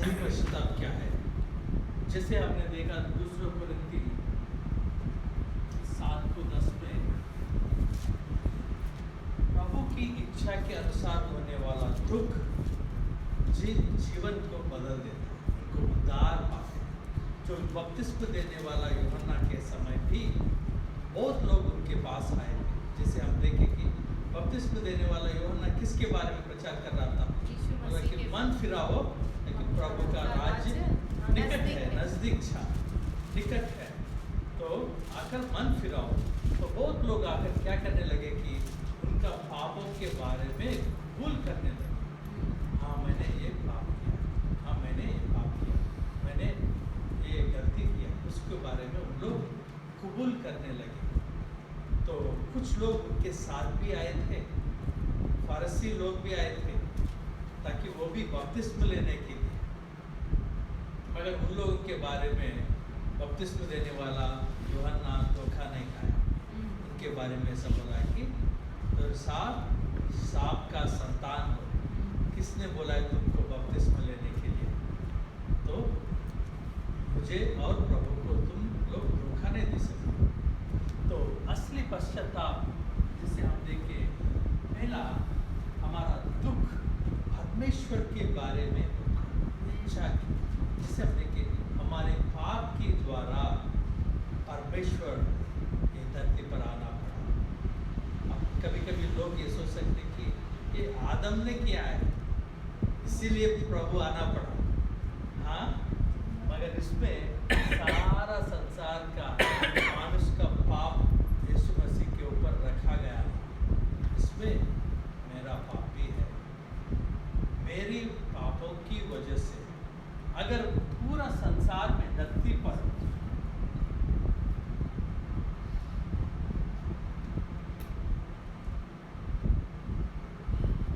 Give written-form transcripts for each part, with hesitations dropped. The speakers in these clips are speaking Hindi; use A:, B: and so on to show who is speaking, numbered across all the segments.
A: असली पश्चाताप क्या है। जैसे आपने देखा दूसरे कोरिन्थी 7:10 में प्रभु की इच्छा के अनुसार होने वाला दुख जीवन को बदल देता है, उनको उद्धार पाते हैं। जो बपतिस्म देने वाला यूहन्ना के समय भी बहुत लोग उनके पास आए थे। जैसे हम देखें कि बपतिस्म देने वाला यूहन्ना किसके बारे में प्रचार कर रहा था? मतलब कि मन फिराओ, लेकिन प्रभु का राज्य निकट है, नजदीक छा निकट है। तो आकर मन फिराओ। तो बहुत लोग आकर क्या करने लगे कि उनका पापों के बारे में भूल करने लगे। हाँ, मैंने ये पाप किया, हाँ मैंने ये पाप किया, मैंने ये गलती किया, उसके बारे में उन लोग कबूल करने लगे। तो कुछ लोग उनके साथ भी आए थे, फारसी लोग भी आए थे, ताकि वो भी बपतिस्म लेने के लिए। मगर उन लोगों के बारे में बपतिस्म देने वाला यूहन्ना धोखा नहीं खाया। उनके बारे में ऐसा बोला कि तो सांप का संतान हो, किसने बोला है तुमको बपतिस्म लेने के लिए? तो मुझे और प्रभु को तुम लोग धोखा नहीं दे सकते। तो असली पश्चाताप जिसे हम देखें, पहला हमारा दुख परमेश्वर के बारे में इच्छा की, जिसे हम देखें हमारे पाप के द्वारा परमेश्वर ये धरती पर आना पड़ा। अब कभी कभी लोग ये सोच सकते कि ये आदम ने किया है इसीलिए प्रभु आना पड़ा। हाँ, मगर इसमें सारा संसार का मनुष्य का पाप यीशु मसीह के ऊपर रखा गया है। इसमें मेरा पाप भी है। मेरी पापों की वजह से अगर पूरा संसार में धरती पर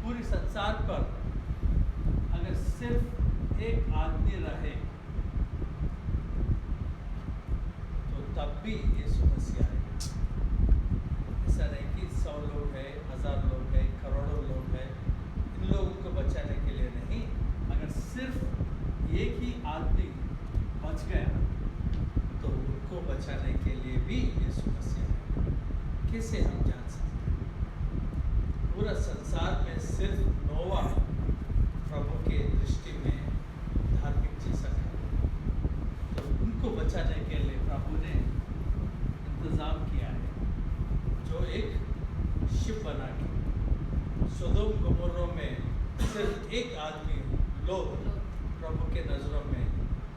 A: पूरी संसार पर अगर सिर्फ एक आदमी रहे तो तब भी यीशु मसीह आएगा। ऐसा नहीं कि 100 लोग हैं, 1000 लोग हैं, करोड़ों लोग हैं, इन लोगों को बचाने के लिए नहीं। अगर सिर्फ एक ही आदमी बच गया तो उनको बचाने के लिए भी यीशु मसीह आएगा। कैसे हम जान सकते हैं? पूरा संसार में सिर्फ नोवा प्रभु के दृष्टि में धार्मिक जैसा था। तो उनको बचाने के लिए प्रभु ने इंतजाम किया है, जो एक शिप बना के सोदोम गोमोरा में सिर्फ एक आदमी लोग प्रभु के नजरों में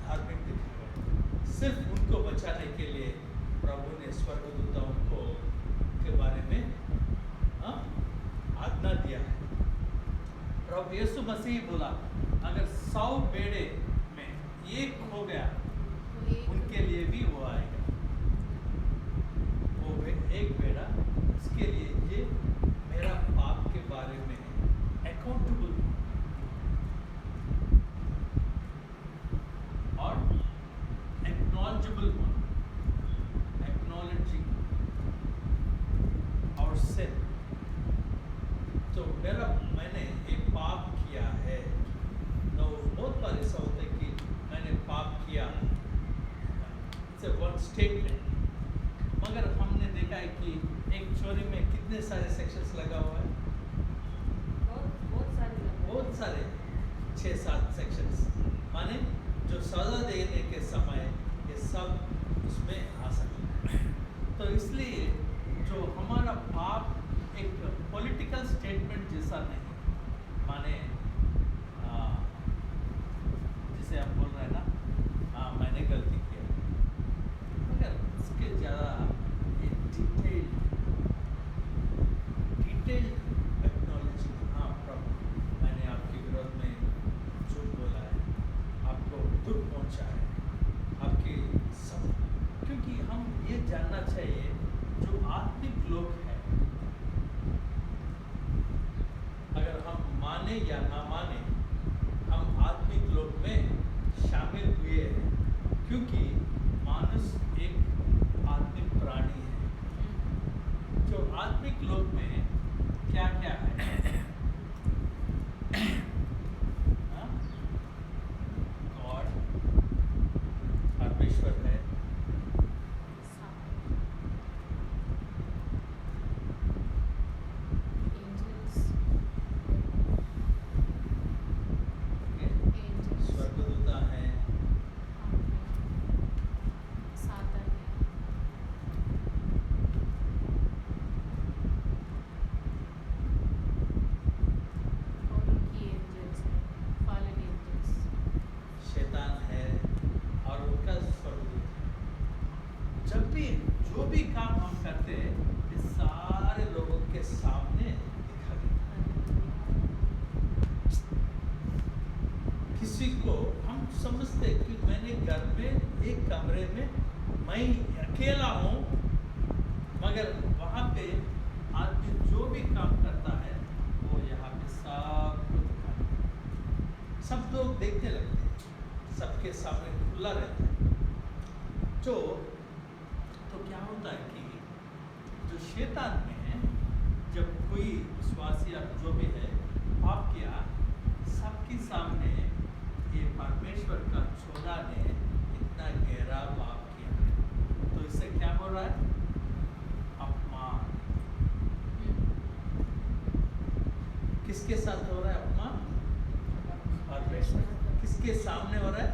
A: धार्मिक दिखा गए। सिर्फ उनको बचाने के लिए प्रभु ने स्वर्गदूतों को के बारे में आज्ञा दिया है। प्रभु यीशु मसीह बोला अगर 100 बेड़े में एक खो गया उनके लिए भी वो आएगा। वो एक बेड़ा इसके लिए ये मेरा पाप के बारे में अकाउंटेबल और एक्नॉलेजेबल वन, एक्नॉलेजिंग और सिन। तो मैंने एक पाप किया है। तो बहुत बार ऐसा होता है कि मैंने पाप किया, इट्स वन स्टेटमेंट। मगर हमने देखा है कि एक चोरी में कितने सारे सेक्शंस लगा हुआ है? बहुत सारे 6-7 सेक्शंस, माने जो सजा देने के समय ये सब उसमें आ सकते हैं। तो इसलिए जो हमारा पाप एक पॉलिटिकल स्टेटमेंट जैसा नहीं, माने जिसे हम बोल रहे हैं ना, हाँ मैंने गलती किया, मगर इसके ज़्यादा डिटेल्ड एक्नॉलेजिंग, हाँ प्रभु मैंने आपके विरोध में झूठ बोला है, आपको दुख पहुंचा है, आपके सब, क्योंकि हम ये जानना चाहिए जो आत्मिक लोग हैं, अगर हम माने या ना माने, हम आत्मिक लोग में शामिल हुए हैं, क्योंकि मानुष एक आत्मिक प्राणी है। जो आत्मिक लोग में क्या क्या है? जो भी काम हम करते हैं ये सारे लोगों के सामने दिखा देते हैं। किसी को हम समझते हैं कि मैंने घर में एक कमरे में मैं अकेला हूँ, मगर वहाँ पे आदमी जो भी काम करता है वो यहाँ पे सबको दिखा देता है। सब लोग देखने लगते हैं, सबके सामने खुला रहता है। तो क्या होता है कि जो शैतान में जब कोई विश्वासी या जो भी है पाप किया, सबके सामने ये परमेश्वर का छोरा ने इतना गहरा पाप किया, तो इससे क्या हो रहा है? अपमान। किसके साथ हो रहा है अपमान? परमेश्वर। किसके सामने हो रहा है?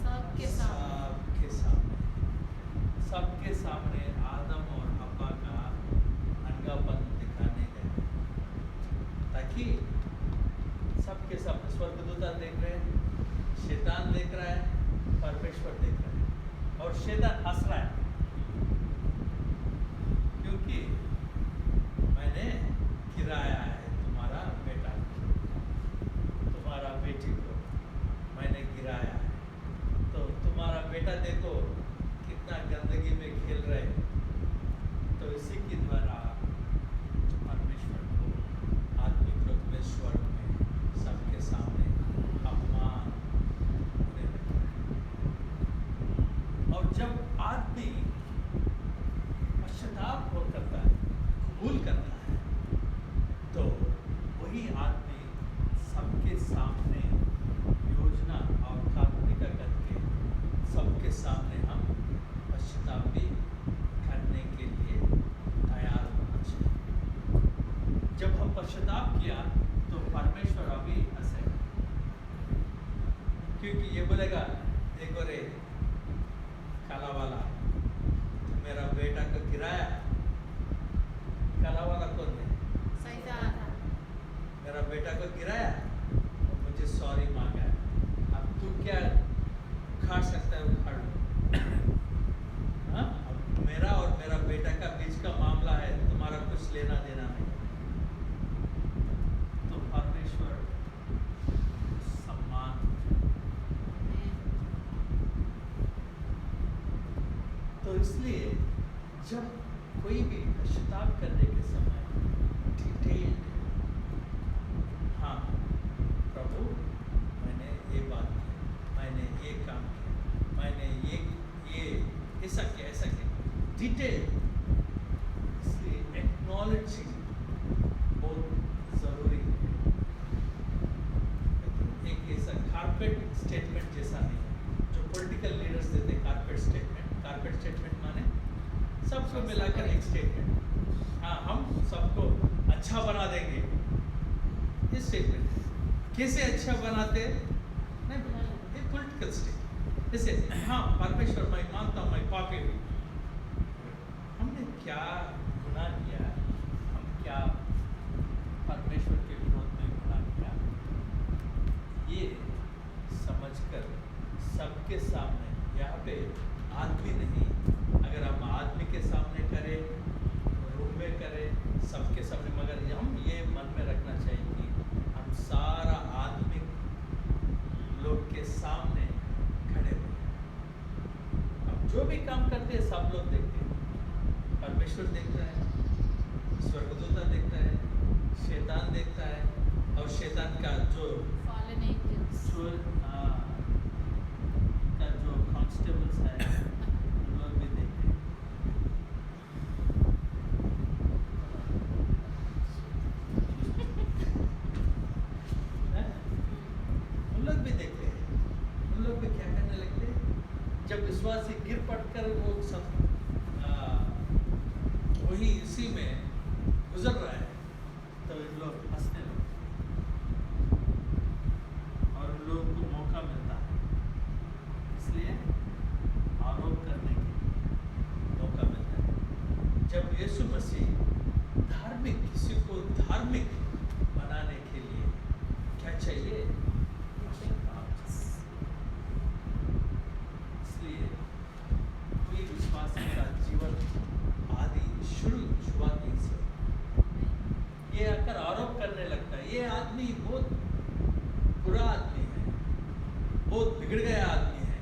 B: सबके सामने।
A: सबके सामने आदम और हव्वा का नंगापन दिखाने गए, ताकि सबके सामने स्वर्गदूत देख रहे हैं, शैतान देख रहा है, परमेश्वर देख रहा है, और शैतान हंस रहा है, क्योंकि मैंने गिराया है तुम्हारा बेटा, तुम्हारा बेटी को मैंने गिराया है। तो तुम्हारा बेटा देखो कितना गंदगी में खेल रहे हैं। तो इसी के द्वारा परमेश्वर को आत्मिक रूप में स्वर्ग में सबके सामने अपमान होने लगता है। और जब आदमी पश्चाताप करता है, कबूल करता है, तो वही आदमी सबके सामने योजना और काल्पनिक करके सबके सामने हम पश्चाताप भी करने के लिए तैयार होना चाहिए। जब हम पश्चाताप किया तो परमेश्वर अभी हंसेगा, क्योंकि ये बोलेगा देखो रे काला वाला, तो मेरा बेटा को गिराया। काला वाला कौन है?
B: शैतान।
A: मेरा बेटा को गिराया और मुझे सॉरी मांगा है। अब तू क्या खा सकता है? उखाड़ लो। हाँ, अब मेरा और मेरा बेटा का बीच का मामला है, तुम्हारा कुछ लेना देना नहीं। तो परमेश्वर सम्मान। तो इसलिए जब कोई भी पश्चाताप करने के समय डिटेल, हाँ प्रभु मैंने ये बात की, मैंने ये काम किया, मैंने ये ऐसा किया, ऐसा किया, डिटेल। इसलिए एक्नॉलेजिंग बहुत ज़रूरी है। एक ऐसा कारपेट स्टेटमेंट जैसा नहीं है जो पॉलिटिकल लीडर्स देते। कारपेट स्टेटमेंट माने सबको मिलाकर एक स्टेटमेंट, हाँ हम सबको अच्छा बना देंगे, ये स्टेटमेंट है। कैसे अच्छा बनाते नहीं, ये पॉलिटिकल स्टेटमेंट। जैसे हाँ परमेश्वर मैं मानता हूँ, मैं पापी हूँ। हमने क्या गुनाह किया? हम क्या परमेश्वर के विरोध में गुनाह किया? ये समझकर सबके सामने, यहाँ पे आदमी नहीं, अगर हम आदमी के सामने करें, रूम में करें, सबके सामने, मगर हम ये मन में रखना चाहिए कि हम सारा आदमी लोग के सामने खड़े हुए। अब जो भी काम करते हैं सब लोग देखते हैं। परमेश्वर देखता है, स्वर्गदूता देखता है, शैतान देखता है, और शैतान का जो जो कांस्टेबल्स है उन लोग भी देखते हैं। उन लोग भी देखते हैं। उन लोग भी क्या करने लगते हैं? जब विश्वासी गिर पड़कर वो सब वही इसी में गुजर रहा है, तो इन लोग हंसने लगते और उन लोगों को मौका मिलता है, इसलिए आरोप करने के मौका मिलता है। जब यीशु मसीह धार्मिक, किसी को धार्मिक बनाने के लिए क्या चाहिए? इसलिए कोई विश्वासी का जीवन बहुत बिगड़ गया आदमी है,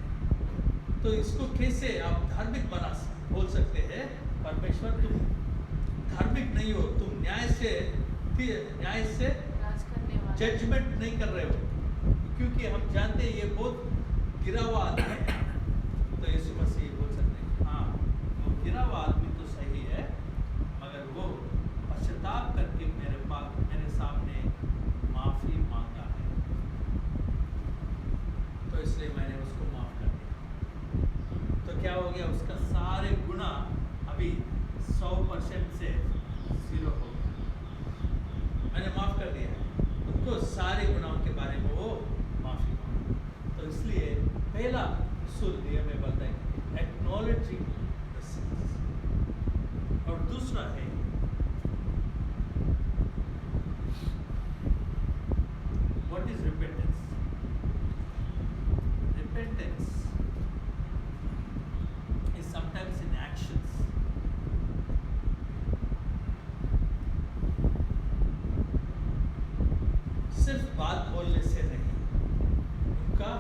A: तो इसको कैसे आप धार्मिक बोल सकते हैं? परमेश्वर तुम धार्मिक नहीं हो, तुम न्याय से
B: राज करने वाला
A: जजमेंट नहीं कर रहे हो, क्योंकि हम जानते हैं ये बहुत गिरा हुआ आदमी है। तो यीशु मसीह बोल सकते हैं हाँ, वो गिरा हुआ आदमी तो सही है, मगर वो पश्चाताप करके मेरे सामने माफी मांगा है, तो इसलिए मैंने उसको माफ कर दिया। तो क्या हो गया? उसका सारे गुना अभी 100% से 0 हो गया। मैंने माफ कर दिया उनको, सारे गुनाहों के बारे में वो माफी मांगा। तो इसलिए पहला उसूल में बोलता है एक्नॉलेजिंग द सिंस, और दूसरा है what is repentance. Repentance is sometimes in actions. सिर्फ बात बोलने से नहीं, उनका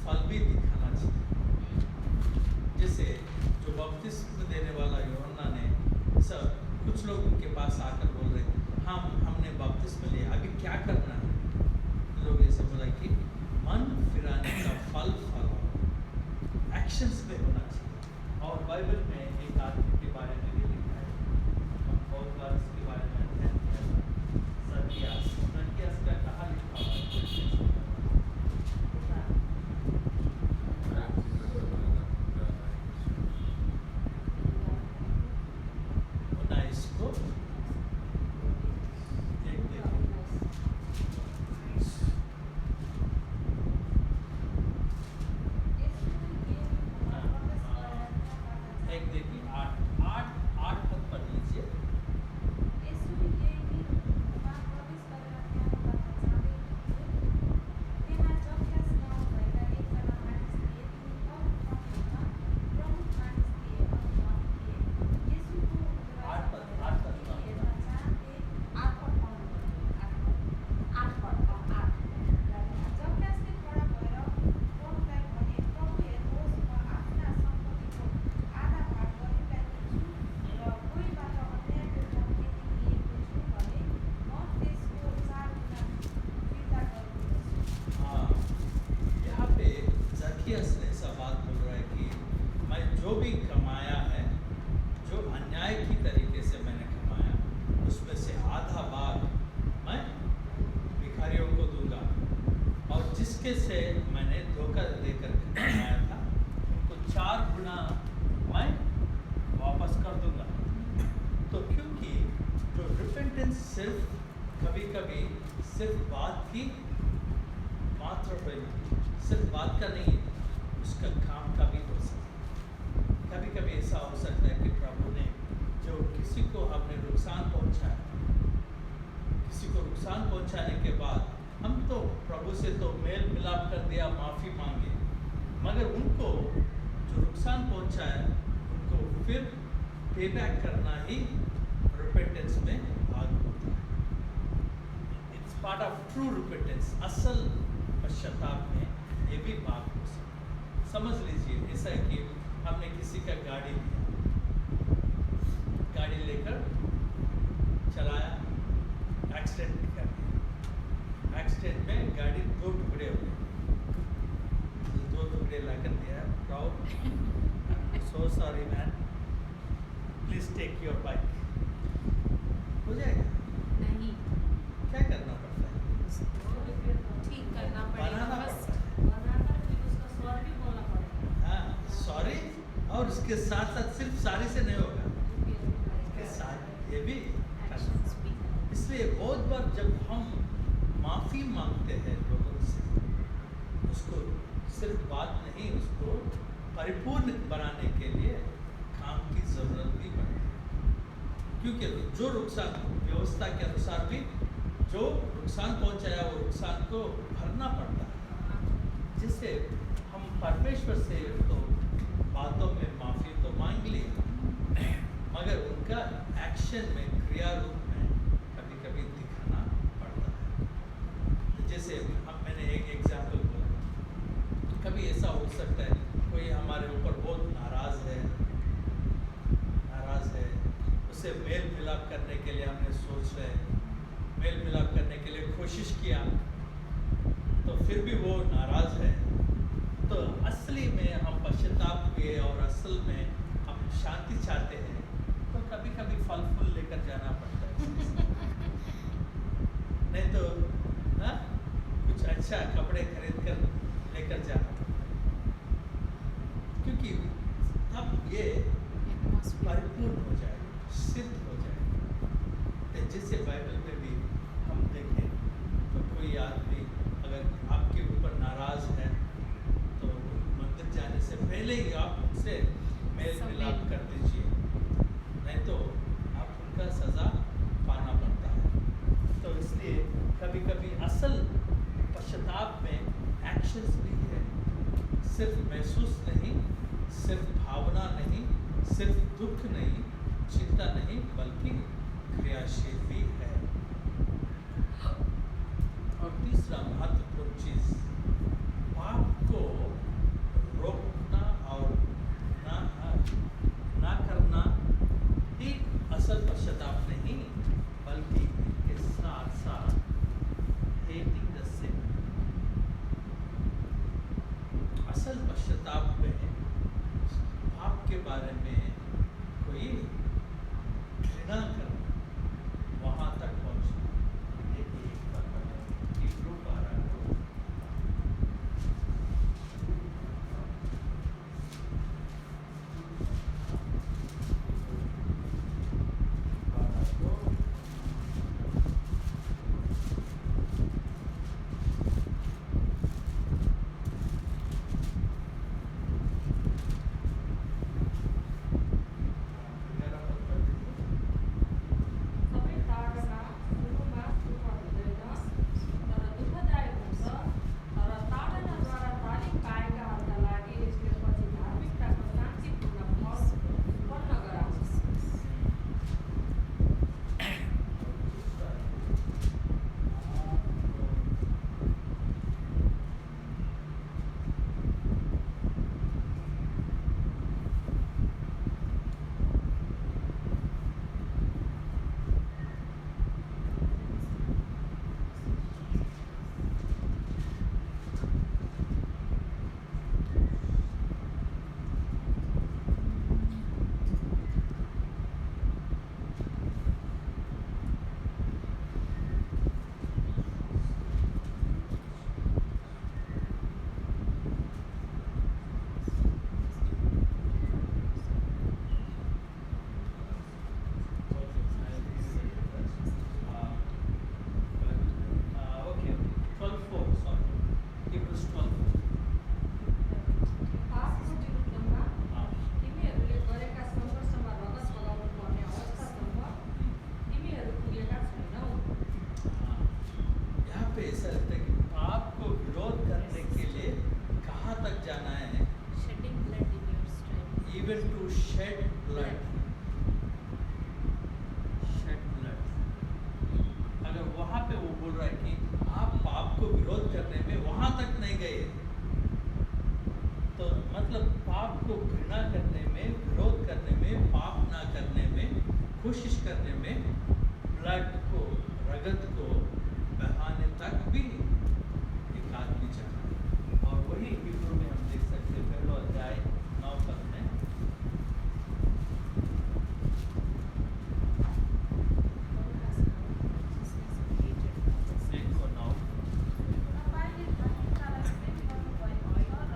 A: फल भी दिखाना चाहिए। जैसे जो बपतिस्मा देने वाला यूहन्ना ने, सब कुछ लोग उनके पास आकर बोल रहे हमने बपतिस्मा लिया, अभी क्या करना है? लोग ऐसे बोला कि मन फिराने का फल एक्शंस में होना चाहिए। और बाइबल में एक आदमी के बारे में भी लिखा है, हम बहुत बार इसके बारे में अध्ययन किया था, जकियास का कहाँ लिखा हुआ है? इसको एक देखिए, एक देखिए 8 पद पढ़ लीजिए। यहाँ पे जकियस ने ऐसा बात बोल रहा है कि मैं जो भी कमाया है, जो अन्याय की तरीके से मैंने कमाया, उसमें से आधा भाग मैं भिखारियों को दूंगा, और जिसके से मैंने धोखा देकर कमाया था उनको 4 गुना मैं वापस कर दूंगा। तो क्योंकि जो रिपेंटेंस सिर्फ कभी-कभी सिर्फ बात की मात्र सिर्फ बात का नहीं है, उसका काम का भी हो सकता है। कभी-कभी ऐसा हो सकता है कि प्रभु ने जो किसी को हमने नुकसान पहुंचाया, किसी को नुकसान पहुंचाने के बाद हम तो प्रभु से तो मेल मिलाप कर दिया, माफ़ी मांगे, मगर उनको जो नुकसान पहुंचाया उनको फिर पे बैक करना ही रिपेंटेंस में भाग होता है। It's part of true repentance. असल पश्चाताप में ये भी भाग हो सकता है। समझ लीजिए ऐसा है कि हमने किसी का गाड़ी लिया, गाड़ी लेकर चलाया, एक्सीडेंट कर दिया, एक्सीडेंट में गाड़ी 2 टुकड़े हो गए, 2 टुकड़े लाकर दिया, proud so sorry man, please take your bike. हो जाएगा?
B: नहीं,
A: क्या करना पड़ता है?
B: ठीक करना पड़ेगा,
A: बनाना
B: बस
A: पड़ता है।
B: बनाकर फिर उसका सॉरी बोलना पड़ेगा।
A: हाँ, सॉरी, और उसके साथ साथ सिर्फ सॉरी से नहीं होगा, उसके साथ ये भी
B: एक्शंस भी।
A: इसलिए बहुत बार जब हम माफ़ी मांगते हैं लोगों से, उसको सिर्फ बात नहीं, उसको परिपूर्ण बनाने के लिए काम की ज़रूरत भी पड़ती है। क्योंकि जो नुकसान व्यवस्था के अनुसार भी जो नुकसान पहुंचाया, वो नुकसान को भरना पड़ता है। जिससे हम परमेश्वर से तो बातों में माफ़ी तो मांग ली, मगर उनका एक्शन में, क्रिया रूप में कभी-कभी दिखाना पड़ता है। तो जैसे मैंने एक एग्जाम्पल बोला, जाना पड़ता है नहीं तो हाँ कुछ अच्छा कपड़े खरीद कर लेकर जाना पड़ता है क्योंकि तब ये परिपूर्ण हो जाएगा, सिद्ध हो जाएगा। जैसे बाइबल में भी हम देखें तो कोई आदमी अगर आपके ऊपर नाराज है तो मंदिर जाने से पहले ही आप उनसे मेल मिलाप कर दीजिए, नहीं तो आप उनका सजा पाना पड़ता है। तो इसलिए कभी कभी असल पश्चाताप में एक्शंस भी है, सिर्फ महसूस नहीं, सिर्फ भावना नहीं, सिर्फ दुख नहीं, चिंता नहीं, बल्कि क्रियाशील भी है। और तीसरा महत्वपूर्ण चीज, पाप को रोकना और ना करना ही असल पश्चाताप नहीं, बल्कि इसके साथ साथ हेटिंग द सिन। असल पश्चाताप में पाप के बारे में कोई घृणा करना, वहां तक पहुंचना। देखिए एक बार हिब्रू 12 को
B: सबै ताडना सुरुमा सुख हुँदैन, तर दुःखदायक हुन्छ। तर ताडनाद्वारा तालिम पाएकाहरूका लागि यसले पछि धार्मिकताको शान्तिपूर्ण फल उत्पन्न गराउँछ।
A: Okay, 12:4, sorry. Hebrews 12:4.
B: पापको विरुद्धमा
A: हाँ,
B: तिमीहरूले गरेका सङ्घर्षमा रगत बगाउनु पर्ने अवस्थासम्म तिमीहरू पुगेका छैनौ।
A: हाँ। यहाँ पे ऐसा लगता है कि पाप को विरोध करने के लिए कहाँ तक जाना है?
B: Shedding blood in your strength.
A: Even to shed blood. Shed blood. अगर वहाँ पे वो बोल रहा है कि आप पाप को विरोध करने में वहाँ तक नहीं गए, तो मतलब पाप को घृणा करने में, विरोध करने में, पाप ना करने में, कोशिश करने में, ब्लड को, रगत को बहाने तक भी एक आदमी जाना। और वही हिब्रू में हम देख सकते हैं, पहला अध्याय 9 पद में, एक और 9।
B: तपाईले धर्मिकतालाई प्रेम गर्नुभएको छ र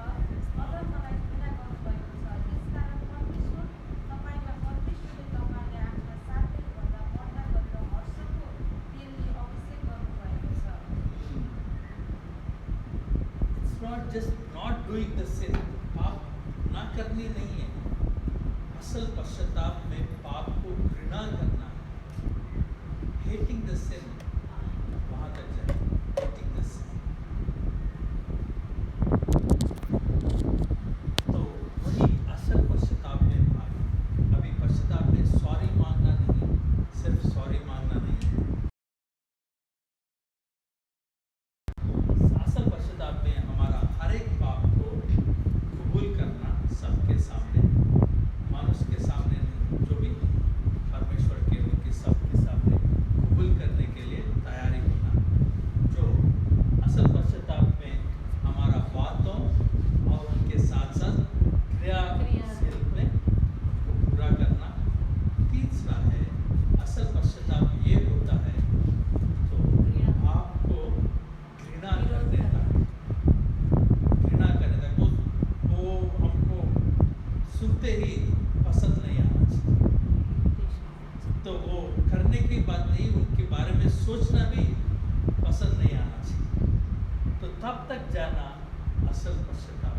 B: अधर्मलाई घृणा गर्नुभएको छ। त्यसकारण परमेश्वर तपाईँलाई परमेश्वरले तपाईँले आफ्ना साथीहरूभन्दा बढ्ता गरेर हर्षको तेलले अभिषेक गर्नुभएको छ।
A: It's not just not doing the sin, पाप ना करनी नहीं है। असल पश्चाताप में पाप को घृणा करना है। Hating the sin, वहाँ तक जाए। Hating the sin। तो वही असल पश्चाताप में भाग। अभी पश्चाताप में सॉरी मांगना नहीं, सिर्फ सॉरी मांगना नहीं है। असल पश्चाताप में हमारा हर एक पाप को कबूल करना, सबके सामने, मनुष्य के सामने नहीं, जो भी परमेश्वर के उनके सबके सामने कबूल करने के लिए तैयारी होना। असल पश्चाताप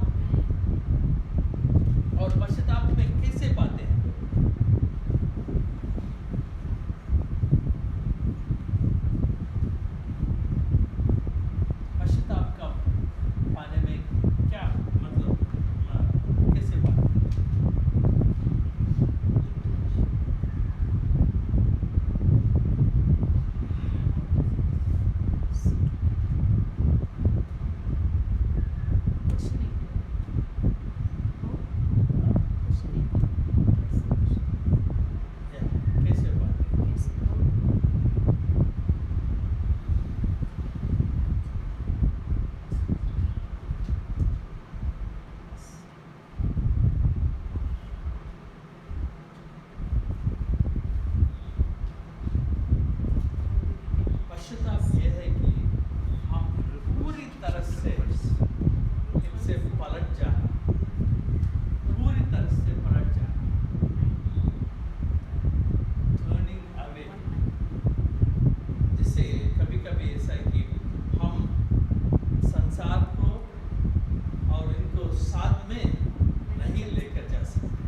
A: और पश्चाताप में कैसे पाते हैं? पश्चाताप का पाने में क्या मतलब कैसे पाते हैं? कैसे पाते हैं? पश्चाताप यह है कि हम पूरी तरह से इनसे पलट जाना, पूरी तरह से पलट जाना, टर्निंग अवे। जिससे कभी कभी ऐसा है कि हम संसार को और इनको साथ में नहीं लेकर जा सकते।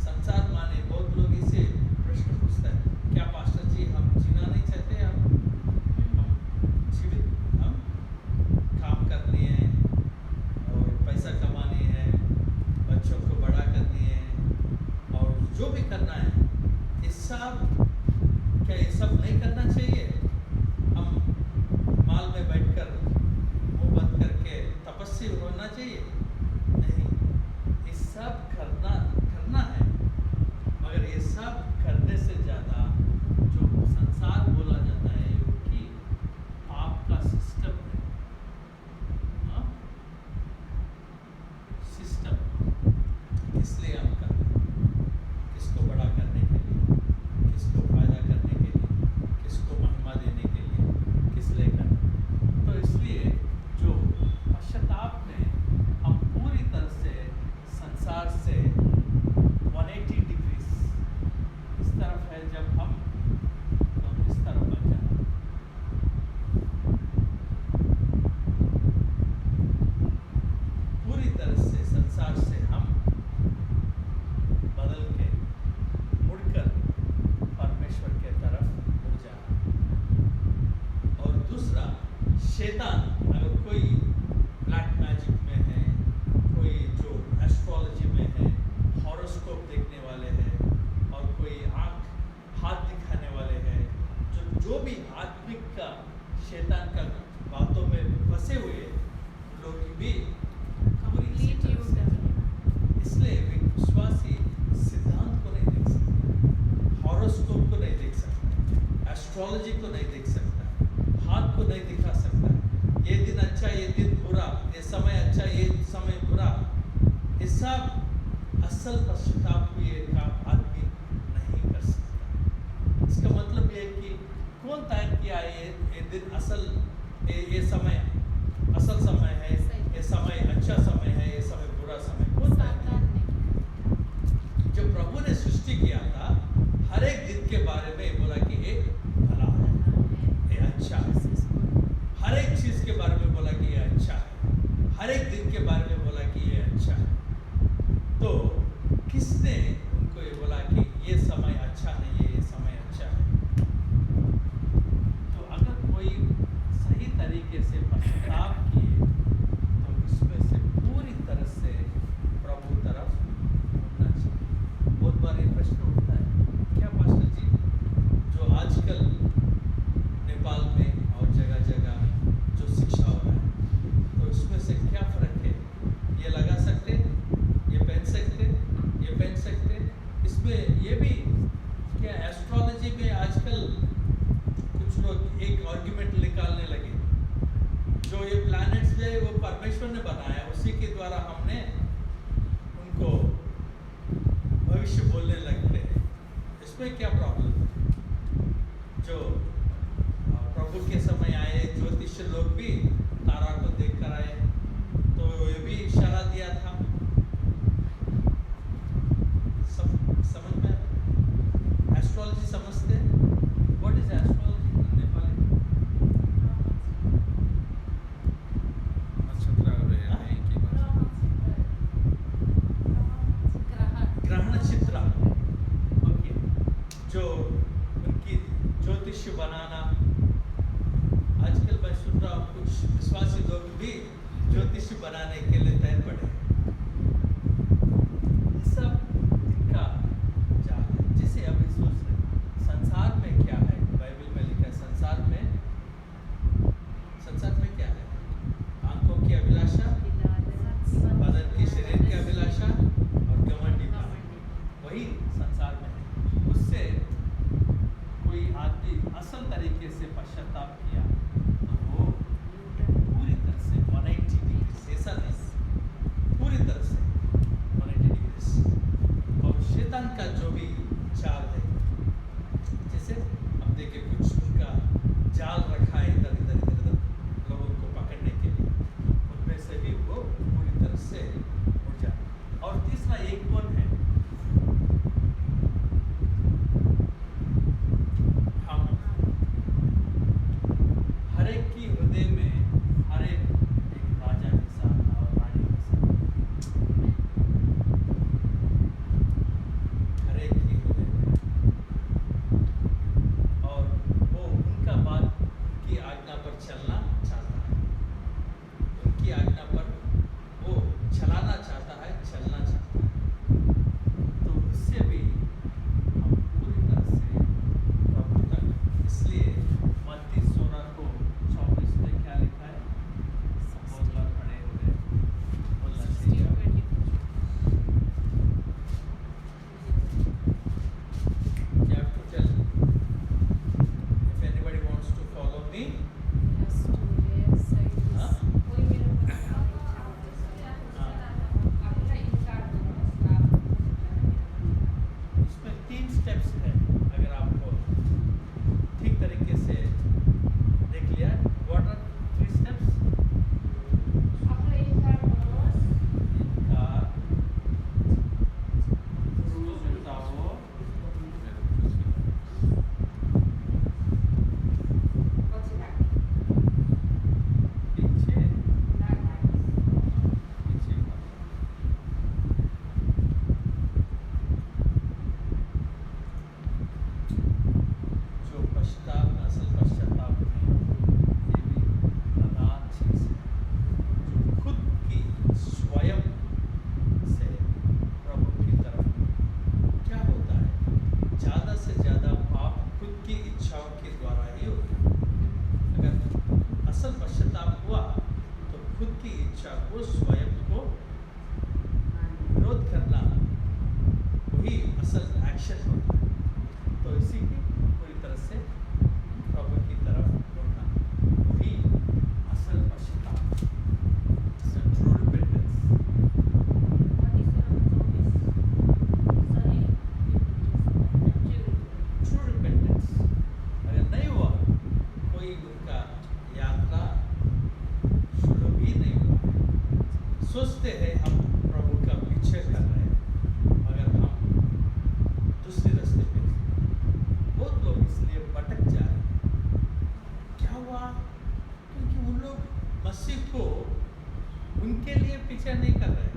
A: संसार माने बहुत लोग इसे प्रश्न पूछते हैं, क्या पास्टर जी हम जीना नहीं चाहते? हम जीवित, हम काम करनी है और पैसा कमानी है, बच्चों को बड़ा करनी है और जो भी करना है, ये सब क्या ये सब नहीं करना चाहिए? हम माल में बैठकर मुंह बंद करके तपस्वी होना चाहिए? नहीं, ये सब करना है, मगर ये सब करने से ज़्यादा जो संसार बोला जाता है कि आपका सिस्टम है, सिस्टम इसलिए हम कर रहे हैं, किसको बड़ा करने के लिए, किसको फायदा करने के लिए, किसको महिमा देने के लिए, किस लिए करना। तो इसलिए जो पश्चाताप में हम पूरी तरह से संसार से 180 डिग्रीज इस तरफ है, जब हम तो इस तरफ बन जाना। पूरी तरह से संसार से हम बदल के मुड़कर परमेश्वर के तरफ मुड़ जाना। और दूसरा, शैतान अगर कोई ब्लैक मैजिक में है, कोई जो एस्ट्रोलॉजी में है, हॉरोस्कोप देखने वाले हैं और कोई हाथ दिखाने वाले हैं, जो भी आत्मिक का शैतान का बातों में फंसे हुए लोग भी इसलिए वे विश्वासी सिद्धांत को नहीं देख सकते, हॉरोस्कोप को नहीं देख सकता, एस्ट्रोलॉजी को नहीं देख सकता, हाथ को नहीं दिखा सकता, ये दिन अच्छा ये दिन बुरा, ये समय अच्छा ये समय बुरा। ये सब असल पश्चाताप हुए का आदमी नहीं कर सकता। इसका मतलब ये है कि कौन तय किया ये दिन असल, ये समय असल समय है, ये समय अच्छा समय है, ये समय बुरा समय, कौन तय किया? जब प्रभु ने सृष्टि किया था, हर एक दिन के बारे में बोला कि ये भला है, ये अच्छा है, हर एक चीज के बारे में बोला कि ये अच्छा है, हर एक दिन के बारे में बोला कि ये अच्छा है। तो किसने उनको ये बोला कि ये समय अच्छा नहीं है, ये समय अच्छा है? तो अगर कोई सही तरीके से बनाने के लिए तय पड़े। ये सब इनका जाल है, जिसे अभी सोच रहे संसार में क्या है। बाइबल में लिखा है संसार में क्या है? आंखों की अभिलाषा, बदन की शरीर की अभिलाषा और घमंडीपन, वही संसार में है। उससे कोई आदमी असल तरीके से पश्चाताप किया तो वो पूरी तरह से 180 डिग्री, ऐसा नहीं, पूरी तरह से 180 डिग्री। और शैतान का जो भी चाल है, जैसे अब देखिए कुछ उनका जाल रखा है इधर लोगों को पकड़ने के लिए, उनमें से भी वो पूरी तरह से उड़ जाए। और तीसरा एक कौन है? हम हर एक की हृदय में हर एक राजा के साथ और रानी के साथ, हर एक की हृदय में, और वो उनका बात, उनकी आज्ञा पर चलना चाहता है, उनकी आज्ञा पर वो चलाना चाहता है, चलना चाहता है। तो उससे भी हम पूरी तरह से प्रभु तक, इसलिए मत्ती 16 को 24 में क्या लिखा है? बहुत बार पढ़े हुए, बोलना चाहिए। You have to tell. If anybody wants to follow me, हाँ? इसमें 3 स्टेप्स है। अगर आपको ठीक तरीके से देख लिया, व्हाट आर 3 स्टेप्स? इनकार, क्रूस उठाओ, पीछे जो पश्चाताप, असल पश्चाताप में ये भी प्रधान चीज है, जो खुद की स्वयं से प्रभु की तरफ। क्या होता है? ज़्यादा से ज़्यादा पाप खुद की इच्छाओं के द्वारा ही होता है। अगर असल पश्चाताप हुआ तो खुद की इच्छा को, स्वयं को विरोध करना, वही असल एक्शन होता है। तो इसी की पूरी तरह से प्रभु की तरफ मुड़ना, वही असल पश्चाताप, ट्रू रिपेंटेंस। ट्रू रिपेंटेंस अगर नहीं हुआ, कोई उनका यात्रा शुरू भी नहीं हुआ है। सोचते हैं हम प्रभु का पीछे कर रहे हैं, मगर हम दूसरे रास्ते पे। बहुत लोग इसलिए भटक जा रहे हैं। क्या हुआ? क्योंकि उन लोग मसीह को उनके लिए पीछे नहीं कर रहे।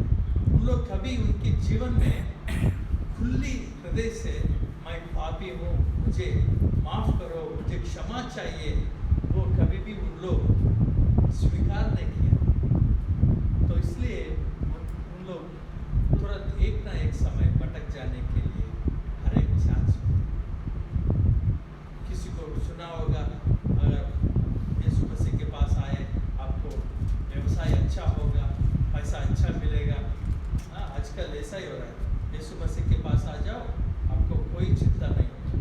A: उन लोग कभी उनके जीवन में खुली हृदय से मैं पापी हूँ, मुझे माफ़ करो, मुझे क्षमा चाहिए, वो कभी भी उन लोग स्वीकार नहीं किया। तो इसलिए उन लोग तुरंत एक ना एक समय भटक जाने के लिए हर एक चांस होता है। किसी को सुना होगा, अगर यीशु मसीह के पास आए, आपको व्यवसाय अच्छा होगा, पैसा अच्छा मिलेगा। हाँ, आजकल ऐसा ही हो रहा है। यीशु मसीह के पास आ जाओ, आपको कोई चिंता नहीं होगी।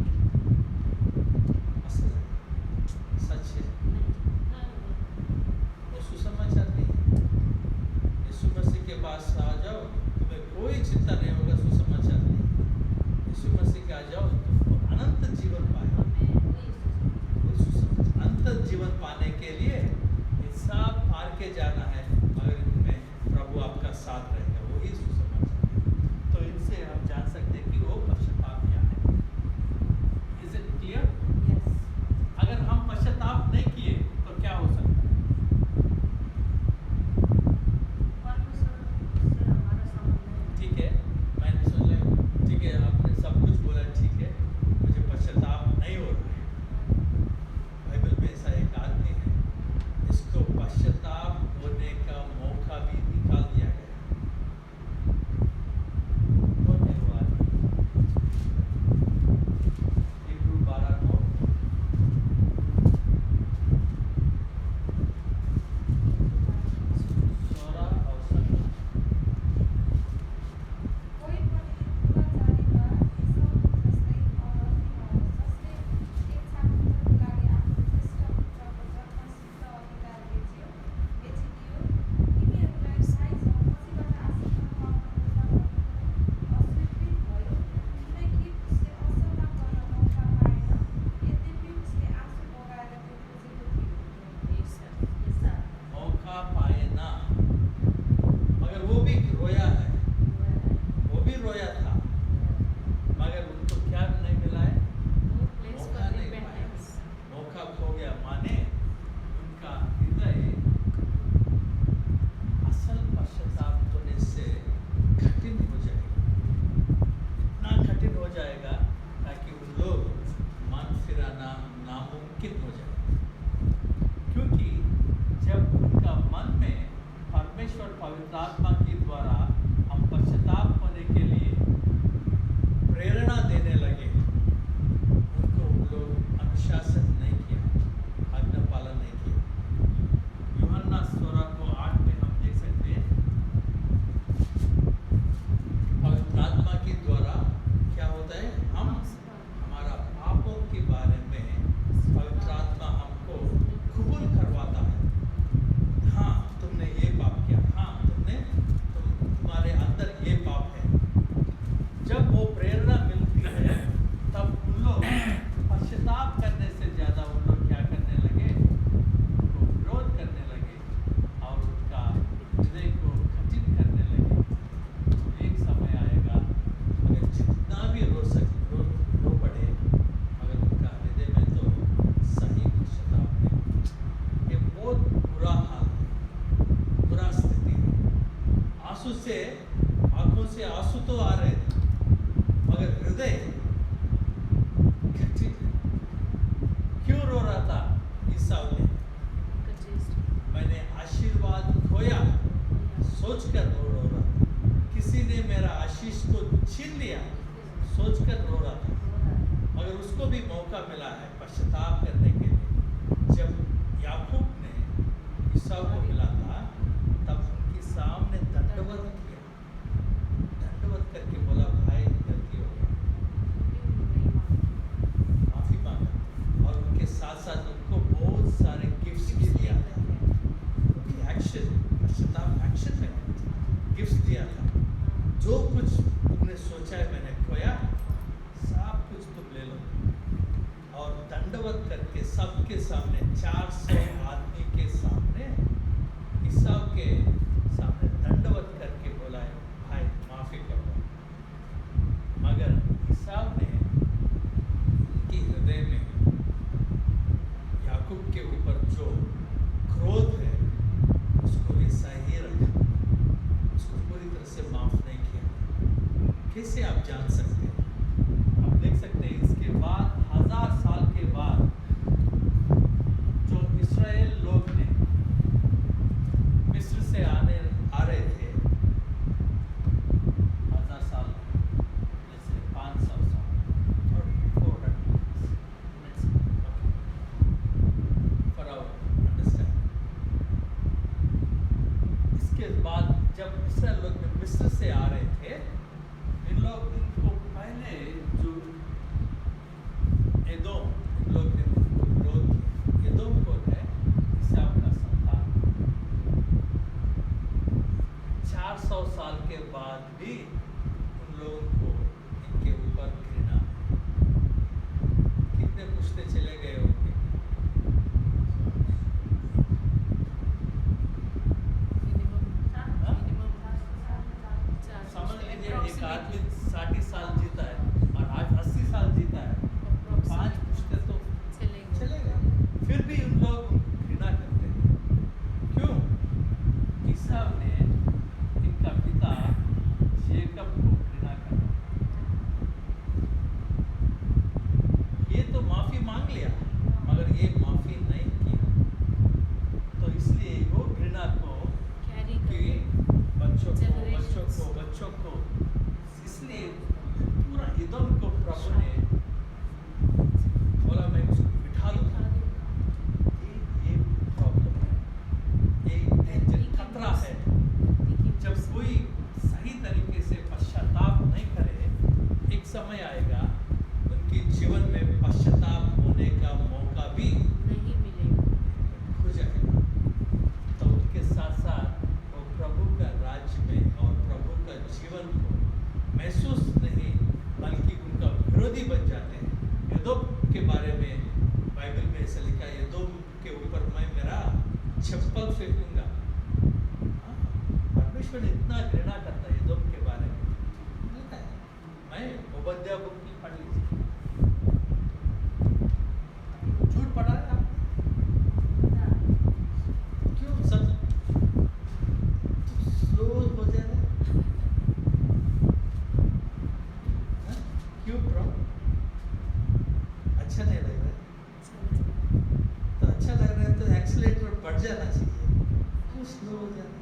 A: असल है, सच है, वो सुसमाचार नहीं है। यीशु मसीह के पास आ जाओ, तुम्हें कोई चिंता नहीं होगा, सुसमाचार नहीं। यीशु मसीह के आ जाओ, तुमको अनंत जीवन पाए। अनंत जीवन पाने के लिए ये सब पार के जाना है, अगर इनमें प्रभु आपका साथ रहेगा, वही सुसमाचार है। तो इनसे हम जान सकते हैं कि वो पश्चाताप क्या है। Is it clear? अगर हम पश्चाताप नहीं किए तो क्या हो सकता है? ठीक है, मैंने सोचा, ठीक है, आपने सब कुछ बोला, ठीक है, मुझे पश्चाताप नहीं हो रहा है। बाइबल में ऐसा एक आदमी है, इसको पश्चाताप होने का परमेश्वर पवित्र आत्मा के द्वारा हम पश्चाताप होने के लिए प्रेरणा देने लगे, उनको उन लोग अनुशासन नहीं किया, आज्ञा पालन नहीं किया। यूहन्ना 16:8 में हम देख सकते हैं, पवित्र आत्मा के द्वारा क्या होता है, हम हमारा पापों के बारे में पवित्र आत्मा हमको कबूल करवाता है। हाँ, तुमने ये पाप किया, हाँ तुम्हारे अंदर ये पाप है। जब वो प्रेरणा मिलती है तब उन लोग पश्चाताप करने से ज़्यादा उन लोग क्या करने लगे, उनको विरोध करने लगे और उनका हृदय को कठिन करने लगे। तो एक समय आएगा, अगर जितना भी रो पड़े, मगर उनका हृदय में तो सही पश्चाताप नहीं। ये बहुत बुरा हाल है, बुरा स्थिति है। आंसू से, आंखों से आंसू तो आ रहे, मगर हृदय कठिन है। क्यों रो रहा था ईसाऊ ने? मैंने आशीर्वाद खोया सोचकर रो रहा था। किसी ने मेरा आशीष को छीन लिया सोचकर रो रहा था। मगर उसको भी मौका मिला है पश्चाताप करने के लिए। जब याकूब ने ईसाऊ को मिला था तब उनके सामने दंडवत किया, दंडवत करके बोला, भाई गलती हो गई, माफी मांगा। और उनके साथ साथ उनको बहुत सारे गिफ्ट्स भी दिया था। एक्शन, पश्चाताप एक्शन में गिफ्ट्स दिया था। जो कुछ तुमने सोचा है मैंने खोया, सब कुछ तुम ले लो। और दंडवत करके सबके सामने, 400 आदमी के सामने, ईसाऊ के सामने दंडवत करके बोला है, भाई माफी करो। मगर ईसाऊ ने उनके हृदय में याकूब के ऊपर जो क्रोध है उसको वैसा ही रखा, उसको पूरी तरह से माफ नहीं किया। कैसे आप जान सकते हैं? आप देख सकते हैं, इसके बाद 1000 साल के बाद जो इस्राएल लोग ने मिस्र से आ रहे थे, 1000 साल, जैसे 500 साल और 400 फॉर आवर अंडरस्टैंडिंग। इसके बाद जब इस्राएल लोग मिस्र से आ रहे थे, इनको पहले जो एदोम, इन लोग ने विरोध किया। एदोम कौन है? ईसाऊ का संतान। 400 साल के बाद भी उन लोगों को इनके ऊपर घृणा है। कितने पुश्ते चले गए होंगे? समझ लीजिए, एक आदमी 60 साल जीता है और आज 80 साल जीता है, 5 पुश्ते तो चले गए। फिर भी उन लोग घृणा करते हैं। क्यों? ईसाऊ ने इनका पिता जेकब को घृणा करा। ये तो माफी मांग लिया, मगर ये माफी नहीं किया। तो इसलिए वो घृणा को कि बच्चों को इसलिए पूरा एदोम को प्रभु ने बोला, मैं उसको बिठा दूंगा। ये प्रॉब्लम है, ये खतरा है। जब कोई सही तरीके से पश्चाताप नहीं करे, एक समय आएगा उनके जीवन में पश्चाताप होने का मौका भी
B: नहीं मिलेगा,
A: हो जाएगा। तो उनके साथ साथ वो प्रभु का राज्य में और प्रभु का जीवन को महसूस नहीं, बल्कि उनका विरोधी बन जाते हैं। एदोम के बारे में बाइबल में ऐसा लिखा है, एदोम के ऊपर मैं मेरा चप्पल फेंकूंगा। परमेश्वर इतना घृणा करता है एदोम के बारे में। मैं ओबद्या बुक की पढ़ लीजिए, झूठ पढ़ा है आपने? क्यों सब स्लो हो जा रहा है? क्यों प्रभु? अच्छा नहीं लग रहा है? तो अच्छा लग रहा है तो एक्सीलेटर बढ़ जाना चाहिए, क्यों स्लो हो जा रहा है?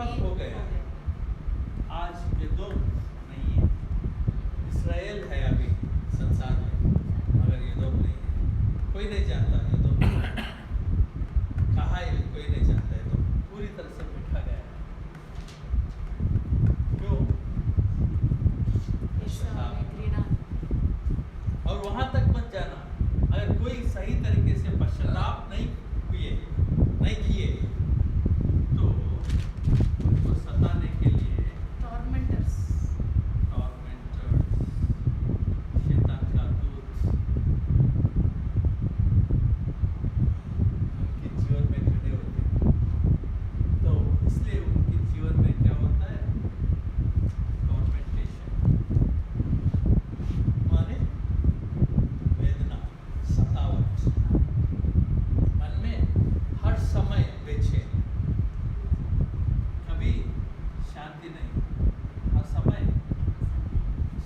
A: सब हो गया। आज एदोम नहीं है, इसराइल है अभी संसार में, मगर एदोम नहीं है। कोई नहीं जानता एदोम कहाँ है, कोई नहीं जानता। एदोम पूरी तरह से मिटा गया है। क्यों? और वहां तक मत जाना। अगर कोई सही तरीके से पश्चाताप नहीं किए तो उनको सताने के लिए
B: टॉर्मेंटर्स,
A: शैतान का दूत उनके जीवन में खड़े होते हैं। तो इसलिए उनके जीवन में क्या होता है? टॉर्मेंटेशन माने वेदना, सतावट, मन में हर समय बेचैन, कभी शांति नहीं, हर समय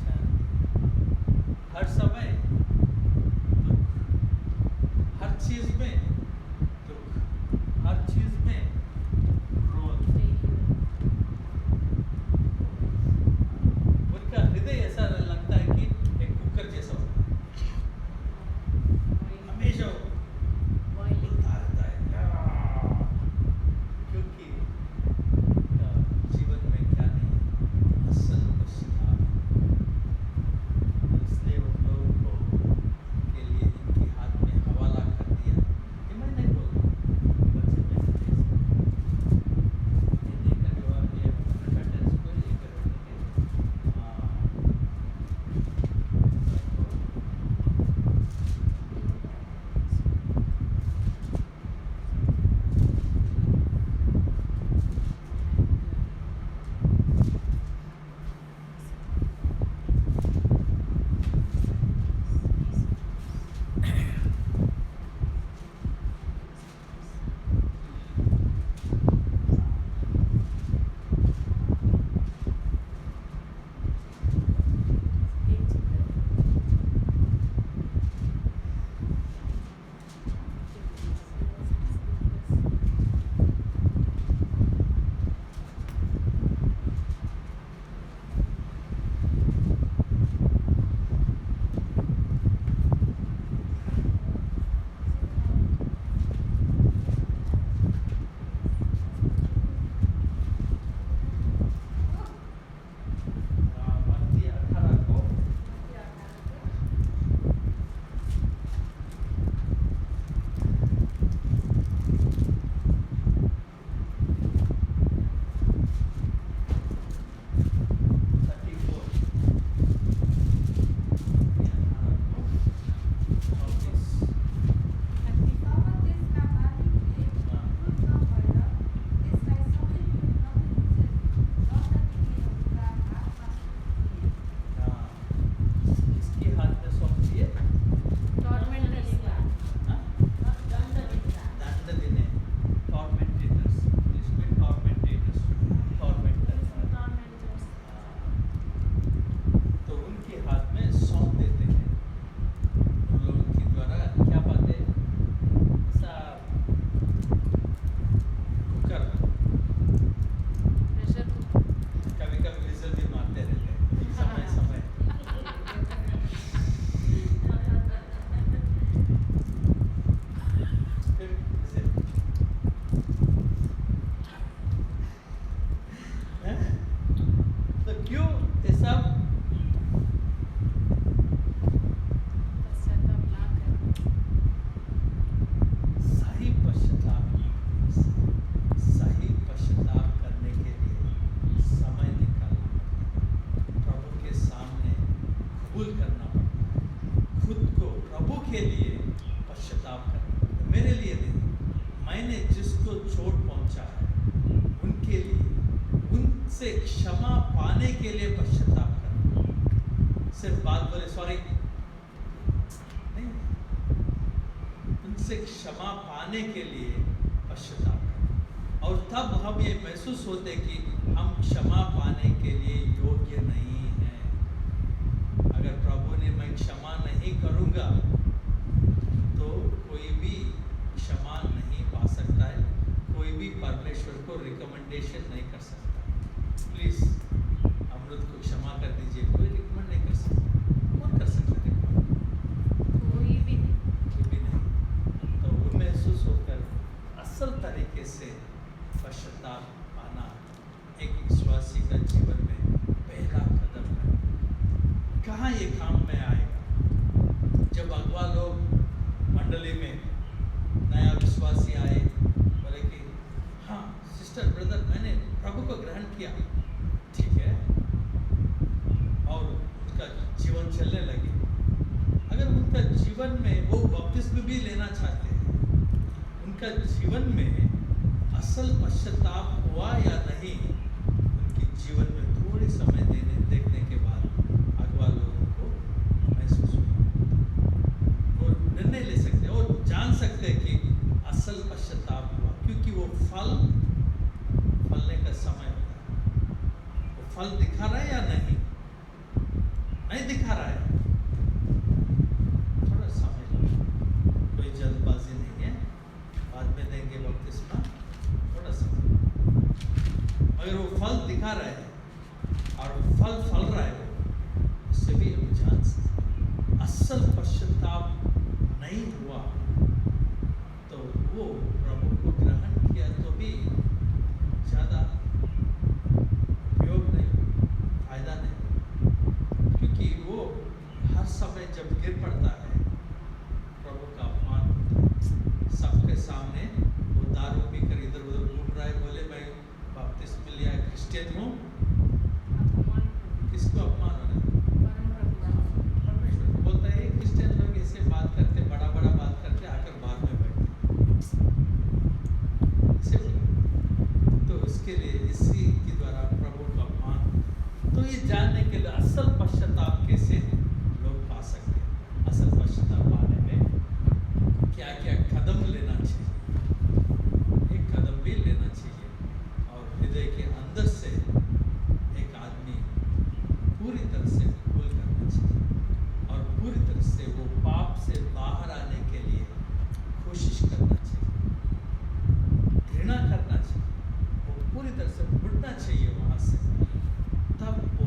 A: शांति, हर समय दुख, हर चीज में दुख, हर चीज में क्रोध। उनका हृदय ऐसा लगता है कि एक कुकर जैसा होता है, हमेशा बोलता रहता है। क्योंकि जीवन में क्या नहीं है, असल पश्चाताप। इसलिए उन लोगों को के लिए इनके हाथ में हवाला कर दिया। ये मैं नहीं बोल रहा, बच्चे में हिंदी का जवाब ये पैटर्न्स को लेकर मत्ती 18 को
B: तब त्यसका मालिकले क्रुद्ध भएर त्यसलाई सबै लुट नबिग्रिएका हातमा दिए।
A: इसके हाथ में सौंप दिए। दंड देने, टॉर्मेंटेटर्स, इसमें टॉर्मेंटेटर्स, टॉर्मेंटर, तो उनके हाथ में सौंप देते हैं। उन लोगों के द्वारा क्या बातें ऐसा कुकर कभी कभी विजल भी मारते रहते हैं समय समय। फिर विजल। हैं? तो क्यों ये सब? सही पश्चाताप करने के लिए समय निकालना पड़ता है। प्रभु के सामने कबूल करना पड़ता है। खुद को प्रभु के लिए पश्चाताप करना पड़ता है। मेरे लिए नहीं, मैंने जिसको चोट पहुंचा है उनके लिए, उनसे क्षमा पाने के लिए पश्चाताप करना। सिर्फ बात बोले सॉरी नहीं, उनसे क्षमा पाने के लिए पश्चाताप करना। और तब हम ये महसूस होते कि हम क्षमा पाने के लिए योग्य नहीं हैं। अगर प्रभु ने मैं क्षमा नहीं करूँगा तो कोई भी क्षमा नहीं पा सकता है, कोई भी परमेश्वर को रिकमेंडेशन नहीं कर सकता। विश्वासी का जीवन में पहला कदम है। कहाँ ये काम में आएगा? जब अगवा लोग मंडली में नया विश्वासी आए, बोले कि हाँ सिस्टर ब्रदर मैंने प्रभु को ग्रहण किया, ठीक है, और उनका जीवन चलने लगे। अगर उनका जीवन में वो बपतिस्म भी लेना चाहते हैं, उनका जीवन में असल पश्चाताप हुआ या नहीं, उनके जीवन में थोड़ी समय देखने के बाद अगवा लोगों को महसूस हुआ और निर्णय ले सकते और जान सकते हैं कि असल पश्चाताप हुआ, क्योंकि वो फलने का समय होता है। वो फल दिखा रहा है या नहीं दिखा रहा है, थोड़ा समय लगेगा, कोई जल्दबाजी नहीं है, बाद में देंगे बपतिस्मा, थोड़ा समय। अगर वो फल दिखा रहा है और फल रहा है, उससे भी हम जान सकते असल पश्चाताप नहीं हुआ तो वो प्रभु को ग्रहण किया तो भी ज़्यादा उपयोग नहीं, फायदा नहीं, क्योंकि वो हर समय जब गिर पड़ता है प्रभु का अपमान होता है। सबके सामने वो दारू पीकर इधर उधर घूम रहा है, बोले मैं बपतिस्मा लिया क्रिश्चियन हूँ, किसको अपमान होना? परमेश्वर बोलता है क्रिश्चियन लोग ऐसे बात करते, बड़ा बात करते, आकर बाहर में बैठते ऐसे बोले। तो इसके लिए इसी के द्वारा प्रभु का अपमान, तो ये जानने के लिए असल पश्चाताप कैसे लोग पा सकते हैं, असल पश्चाताप पाने में क्या क्या कदम लेना चाहिए, एक कदम भी लेना चाहिए और हृदय के अंदर से एक आदमी पूरी तरह से कबूल करना चाहिए और पूरी तरह से वो पाप से बाहर आने के लिए कोशिश करना चाहिए, घृणा करना चाहिए, वो पूरी तरह से मुड़ना चाहिए वहाँ से, तब वो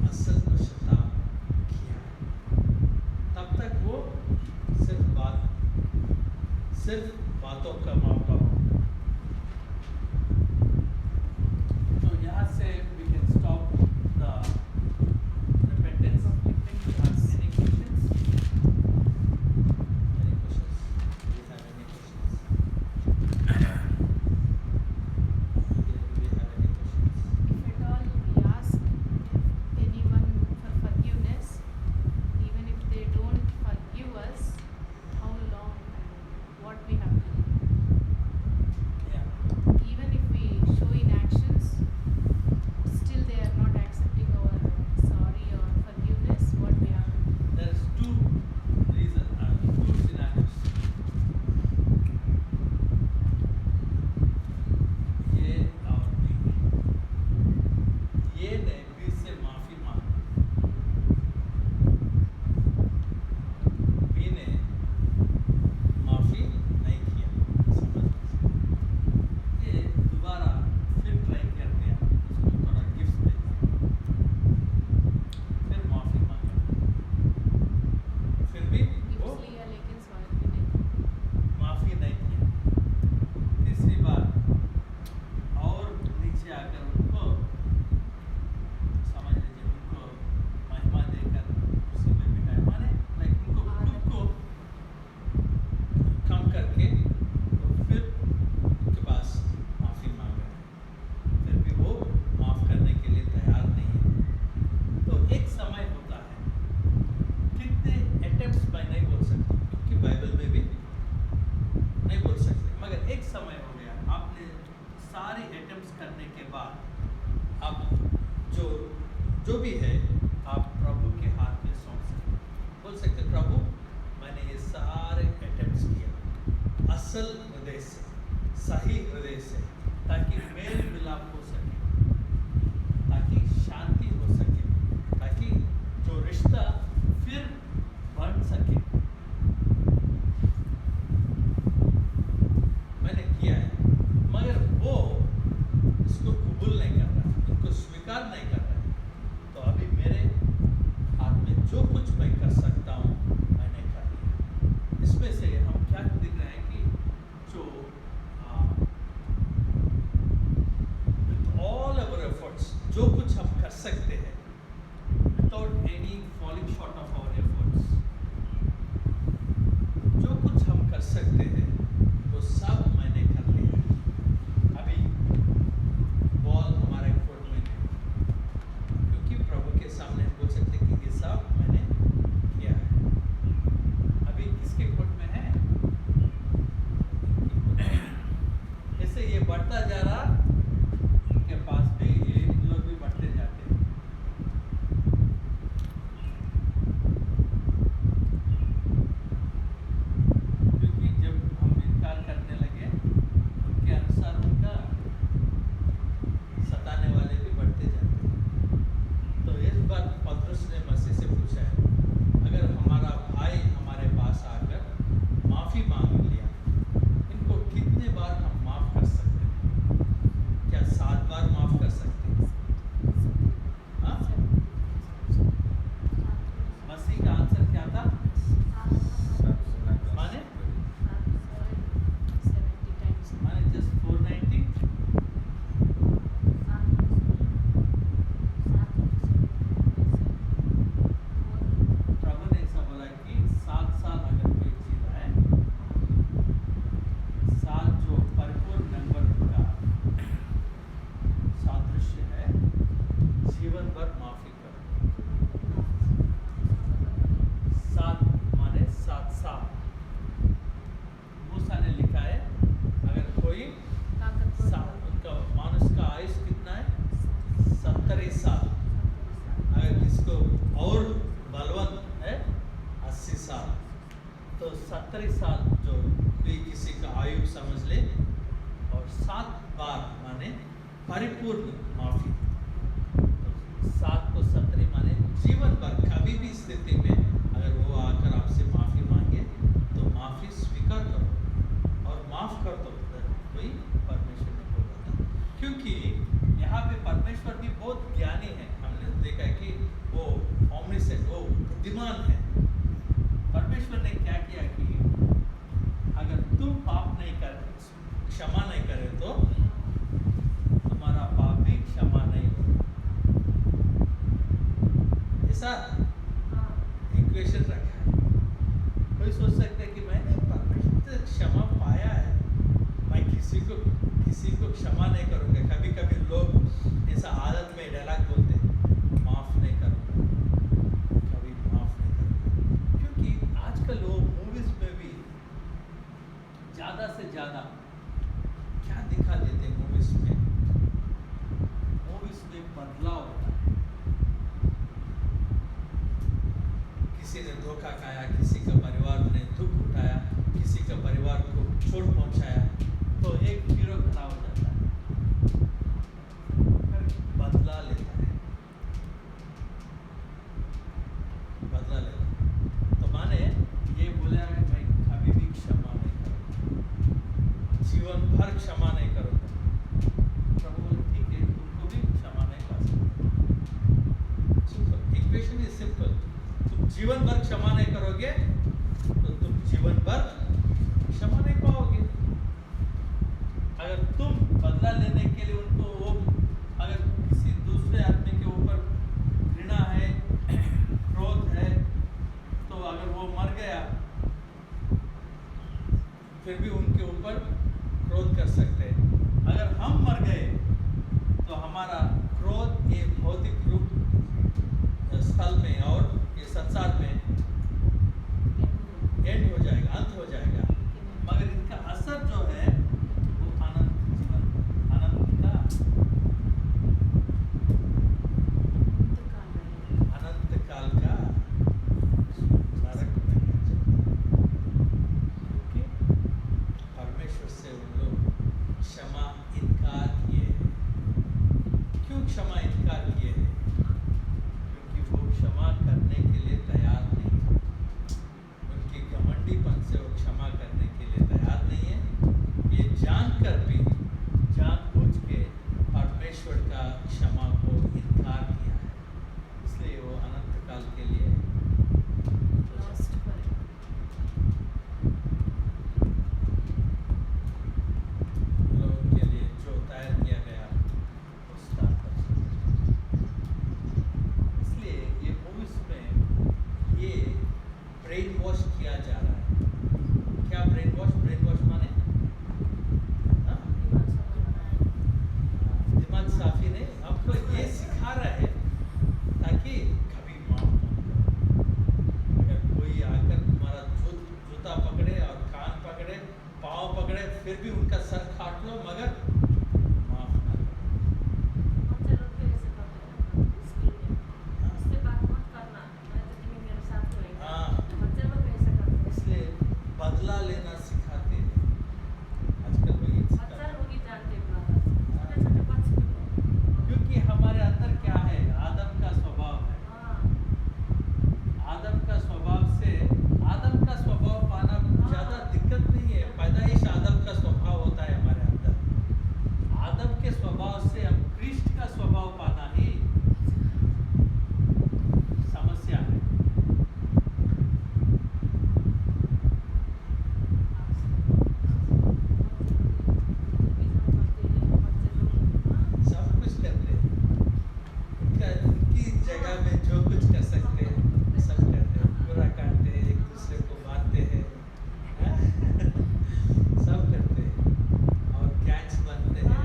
A: असल पश्चाताप किया है। तब तक वो सिर्फ बातों का मामला होगा। तो यहाँ से we can stop the repentance of gifting. Do you have any questions? Any questions? Do you have any questions? Do we have any questions?
C: If at all we ask anyone for forgiveness, even if they don't forgive us, how long and what we have to do?
A: Yeah.
C: Even if we show in actions, still they are not accepting our sorry or forgiveness, what we have to do?
A: There's two scenarios. ये और बी। ये ने बी से माफी मांगी, बी ने माफी नहीं किया, समझ लीजिए। ये दोबारा फिर ट्राई कर दिया, उसको थोड़ा गिफ्ट दे दिया, फिर माफी मांगा, फिर भी वो
C: Gifts लिया लेकिन सॉरी भी नहीं।
A: माफी नहीं किया। तीसरी बार और नीचे आकर उनको समझ लीजिए, उनको महिमा देकर उसी में बिठाया, माने लाइक उनको खुद को कम करके तो फिर उनके पास माफी मांगा है, फिर भी वो माफ करने के लिए तैयार नहीं है। तो एक समय होता है, कितने अटेम्प्ट्स मैं नहीं बोल सकता क्योंकि बाइबल में भी नहीं बोल सकते, मगर एक समय हो गया, आपने सारी अटेम्प्ट्स करने के बाद अब जो भी है आप प्रभु के हाथ में सौंप सकते, बोल सकते प्रभु मैंने ये सारे अटेम्प्ट्स किया असल हृदय से, सही हृदय से, ताकि मेल मिलाप हो सके, ताकि शांति हो सके, ताकि जो रिश्ता फिर बन सके। मैंने किया है, मगर वो इसको कबूल नहीं कर रहा, इनको स्वीकार नहीं कर रहा है, तो अभी मेरे हाथ में जो कुछ मैं कर सकता हूँ मैंने कर लिया। इसमें से हम क्या दिख रहा है कि जो बुद्धिमान है। परमेश्वर ने क्या किया कि अगर तुम पाप नहीं कर क्षमा नहीं करे तो तुम्हारा पाप भी क्षमा नहीं होगा। ऐसा इक्वेशन रखा है। कोई सोच सकता है कि मैंने परमेश्वर से क्षमा पाया है, मैं किसी को क्षमा नहीं करूँगा। कभी कभी लोग ऐसा आदत में डायलॉग बोलते हैं, माफ़ नहीं करूँगा, कभी माफ़ नहीं करूँगा। क्योंकि आजकल लोग मूवीज़ में भी ज़्यादा से ज़्यादा क्या दिखा देते हैं मूवीज़ में बदलाव होता है। किसी ने धोखा खाया, किसी का परिवार ने दुख उठाया, किसी का परिवार को चोट पहुंचाया, तो एक हीरो खड़ा हो जाता है, फिर बदला लेता है। तो माने ये बोला है मैं कभी भी क्षमा नहीं करूँगा, जीवन भर क्षमा नहीं करूँगा। प्रभु बोले ठीक है, तुमको भी क्षमा नहीं पा सकते। Simple equation is simple. तुम जीवन भर क्षमा नहीं करोगे तो तुम जीवन भर क्षमा नहीं पाओगे। अगर तुम बदला लेने के लिए उनको वो अगर किसी दूसरे आदमी के ऊपर घृणा है, क्रोध है, तो अगर वो मर गया फिर भी उनके ऊपर क्रोध कर सकते हैं। अगर हम मर गए तो हमारा क्रोध ये भौतिक रूप स्थल में और ये संसार में एंड हो जाएगा, अंत हो जाएगा। मगर इनका असर जो है वो अनंत जीवन, अनंत काल का नरक में क्योंकि परमेश्वर से उन लोग क्षमा इनकार किए हैं। क्यों क्षमा इनकार किए हैं? क्योंकि वो क्षमा करने के लिए तैयार नहीं है। उनके घमंडीपन से वो क्षमा करने के लिए तैयार नहीं है। ये जानकर भी जानबूझ के परमेश्वर का क्षमा को इनकार किया है, इसलिए वो अनंत काल के लिए
C: lost forever.
A: लोगों के लिए जो तैयार किया गया उस स्थान पर। इसलिए ये मूवीज में ये ब्रेन वॉश किया जा रहा है। क्या ब्रेन वॉश? ब्रेन वॉश माने हाँ? दिमाग साफी नहीं, आपको ये सिखा रहा है ताकि कभी माफ मत करो। अगर कोई आकर तुम्हारा जूता पकड़े और कान पकड़े, पाँव पकड़े, फिर भी उनका सर काट लो, मगर माफ ना करो।
B: बच्चे लोग भी ऐसे करते हैं स्कूल में, उससे बात मत करना, मैं तो तुम्हें मेरे साथ रहेगा।
A: हाँ।
B: बच्चे लोग भी ऐसे करते हैं।
A: इसलिए बदला लेना सिखाते हैं आजकल वही
B: बच्चा
A: सिखाते
B: लोग ही जानते हैं बात, छोटे-छोटे बच्चे लोग।
A: क्योंकि हमारे अंदर क्या है? आदम का स्वभाव है।
B: हाँ,
A: आदम का स्वभाव से आदम का स्वभाव पाना ज़्यादा दिक्कत नहीं है। पैदाइश आदम का स्वभाव होता है हमारे अंदर। आदम के स्वभाव से हम कृष्ण का स्वभाव पाना ही समस्या है। सब कुछ करते हैं, उनकी जगह में जो कुछ कर सकते हैं सब करते हैं। बुरा काटते हैं, एक दूसरे को मारते हैं, सब करते हैं और गैंग्स बनते हैं।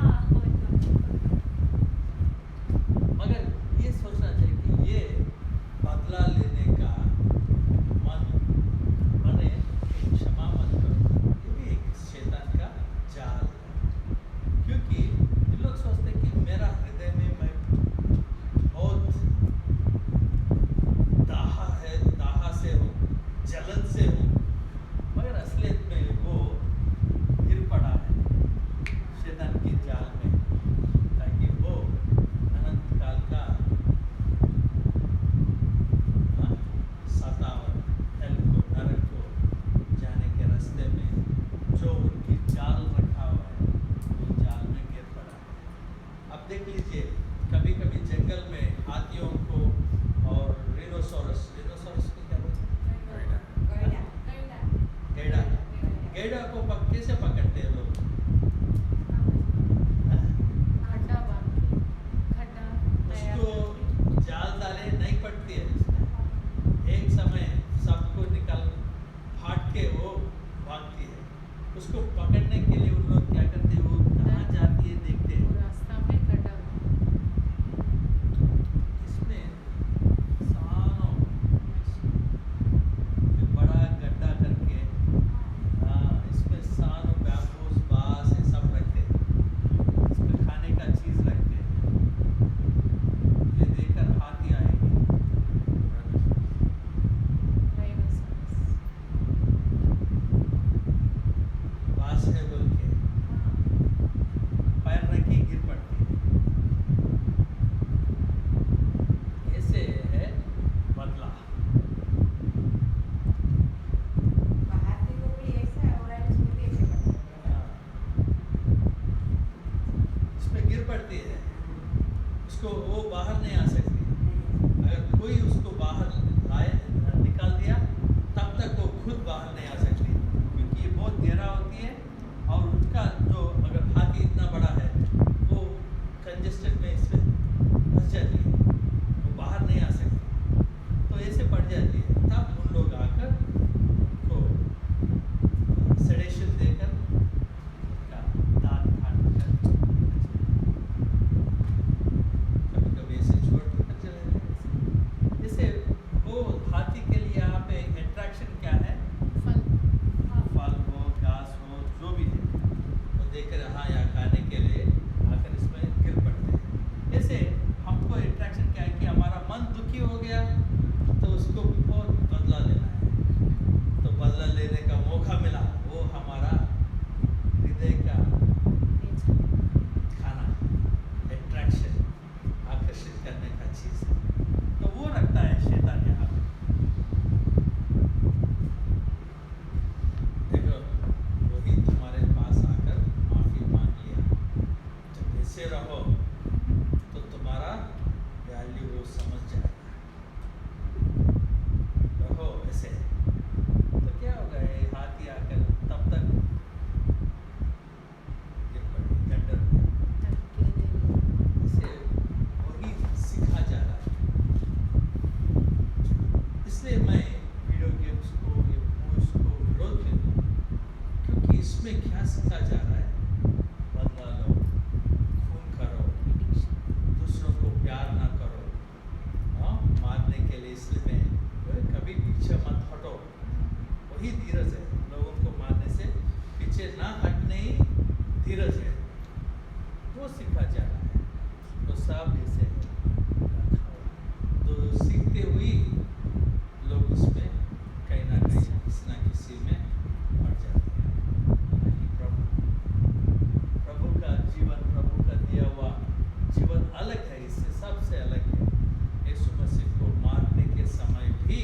A: उसको वो बाहर नहीं आ सकती। अगर कोई उसको बाहर लाए निकाल दिया तब तक वो खुद बाहर नहीं आ सकती, क्योंकि ये बहुत गहरा होती है और उनका जो अगर हाथी इतना बड़ा है वो कंजेस्टेड में इसमें फंस जाती है, वो बाहर नहीं आ सकती, तो ऐसे पड़ जाती है। तब उन लोग आकर उनको सेडेशन देकर उनका दांत काट कर कभी-कभी ऐसे छोड़ कर चले जाते। जैसे वो हाथी के लिए यहाँ पे अट्रैक्शन क्या है?
C: फल
A: फल हो, घास हो, जो भी है वो देखकर हाँ यहाँ खाने के लिए आकर इसमें गिर पड़ते हैं। ऐसे हमको अट्रैक्शन क्या है कि हमारा मन दुखी हो गया तो उसको बहुत बदला लेना है, तो बदला लेने का मौका मिला, वो हमारा हृदय का खाना, अट्रैक्शन, आकर्षित करने का चीज़ है, तो वो रखता है शैतान यहाँ पे। देखो वही तुम्हारे पास आकर माफ़ी मांग लिया, जब ऐसे रहो तो तुम्हारा वैल्यू वो समझ जाएगा। रहो ऐसे तो क्या होगा, ये हाथी आकर तब तक गिर पड़े गड्ढर में। इसे वही सिखा जा रहा है। इसलिए मैं वीडियो गेम्स को, ये मूवीज को विरोध में हूँ, क्योंकि इसमें क्या सिखा जा रहा है? बदला लो, खून करो, दूसरों को प्यार ना करो, हाँ मारने के लिए। इसलिए मैं कभी पीछे मत हटो, वही धीरज है। लोगों को मारने से पीछे ना हटने ही धीरज है, वो सीखा जा रहा है। तो सब ऐसे रखा हुआ, तो सीखते हुए लोग उसमें कहीं ना कहीं किसी ना किसी में पड़ जाते हैं। हालांकि प्रभु का जीवन, प्रभु का दिया हुआ जीवन अलग है, इससे सबसे अलग है। यीशु मसीह को मारने के समय भी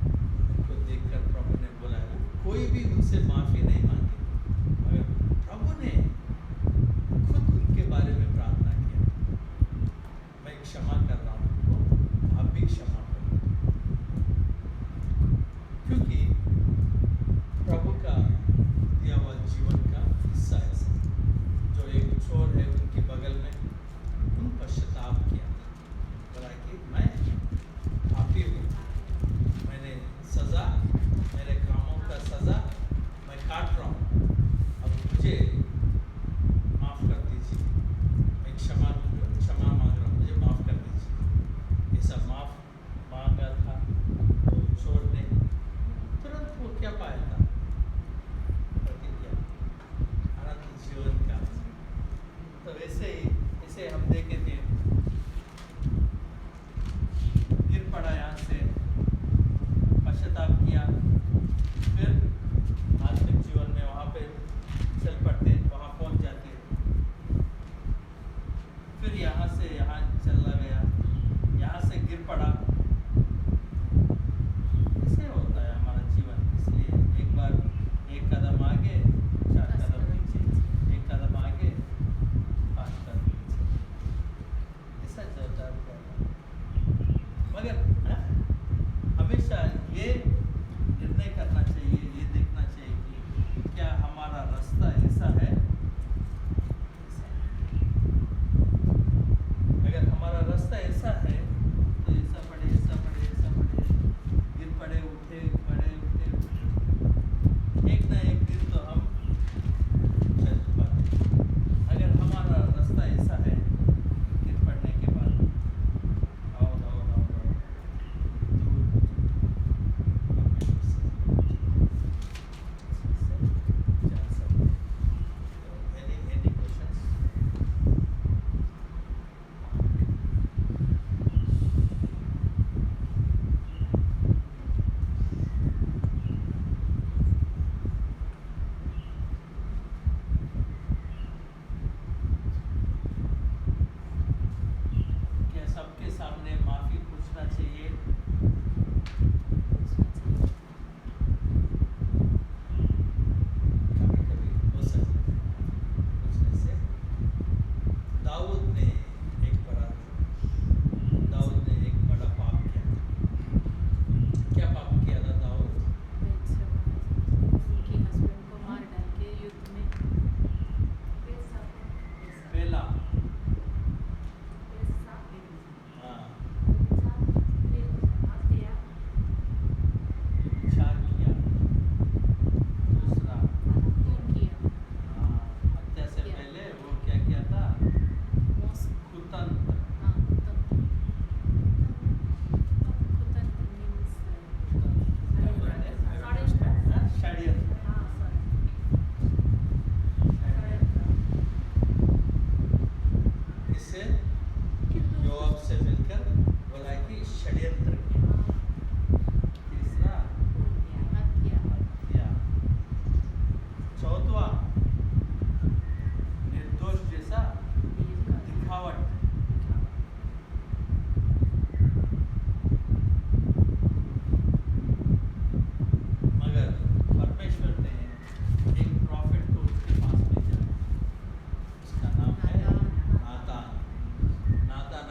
A: उनको देखकर प्रभु ने बोला है, कोई भी उनसे माफ़ी नहीं मांगी, मगर प्रभु ने खुद उनके बारे में प्रार्थना किया, मैं क्षमा कर रहा हूँ उनको, आप भी क्षमा करो। क्योंकि प्रभु का दिया हुआ जीवन का हिस्सा है। जो एक चोर है उनके बगल में, उन पश्चाताप किया, बोला कि मैं पापी हूँ, मैंने सज़ा, मेरे कामों का सज़ा मैं काट रहा हूँ, अब मुझे माफ़ कर दीजिए, मैं क्षमा मांग रहा हूँ, मुझे माफ़ कर दीजिए। ऐसा माफ़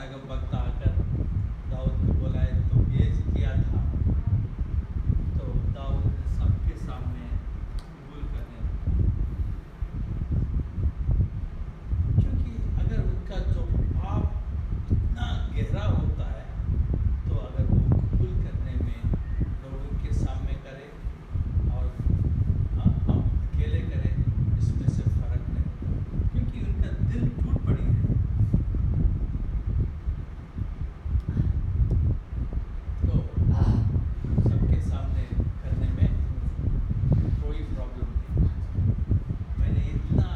A: का वक्त आकर दाऊद को बुलाए तो भेज किया था, तो दाऊद ने सबके सामने कबूल करने लगा। क्योंकि अगर उनका जो पाप इतना गहरा होता है, तो अगर वो कबूल करने में लोगों के सामने करे और हम अकेले करें, इसमें से फर्क नहीं होता, क्योंकि उनका दिल टूट पड़ी है। तो सबके सामने करने में कोई प्रॉब्लम नहीं। मैंने इतना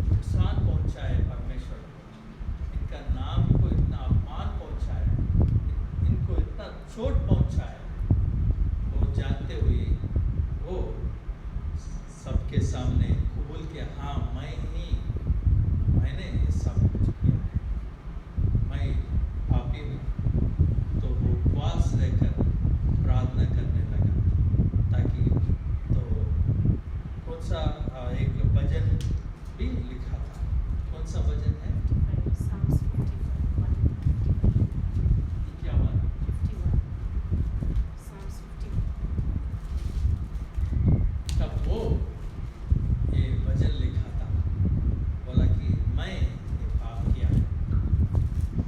A: नुकसान पहुंचा है परमेश्वर को, इनका नाम को इतना अपमान पहुंचा है, इनको इतना चोट पहुंचा है, वो जानते हुए वो सबके सामने कबूल किया, हाँ मैंने ये सब कुछ किया है, मैं पापी हूँ। तो वो उपवास रहकर प्रार्थना करने लगा, ताकि तो कौन सा एक भजन भी लिखा था, कौन सा भजन है?
C: Psalms 55,
A: क्या बात?
C: 51. Psalms 51.
A: तब वो ये भजन लिखा था, बोला कि मैं ये पाप किया है,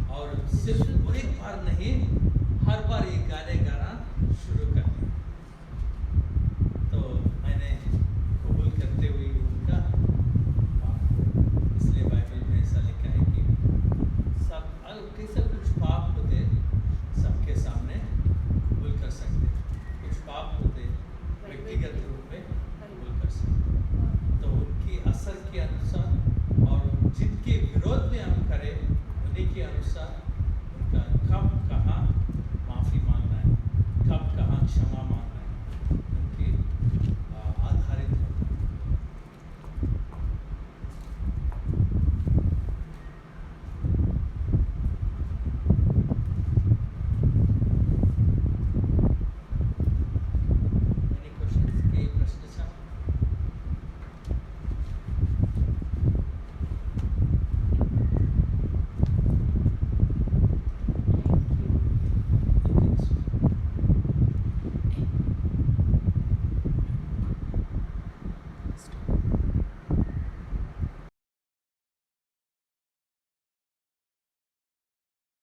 A: और सिर्फ वो एक बार नहीं, हर बार ये गाने गाना शुरू कर दिया। तो मैंने कबूल करते हुए उनका पाप, इसलिए बाइबल में ऐसा लिखा है कि सब कैसे कुछ पाप होते सबके सामने कबूल कर सकते, कुछ पाप होते व्यक्तिगत रूप में कबूल कर सकते। तो उनकी असर के अनुसार और जिनके विरोध में हम करें उन्हीं के अनुसार उनका कब कहाँ माफ़ी मांगना है, कब कहाँ क्षमा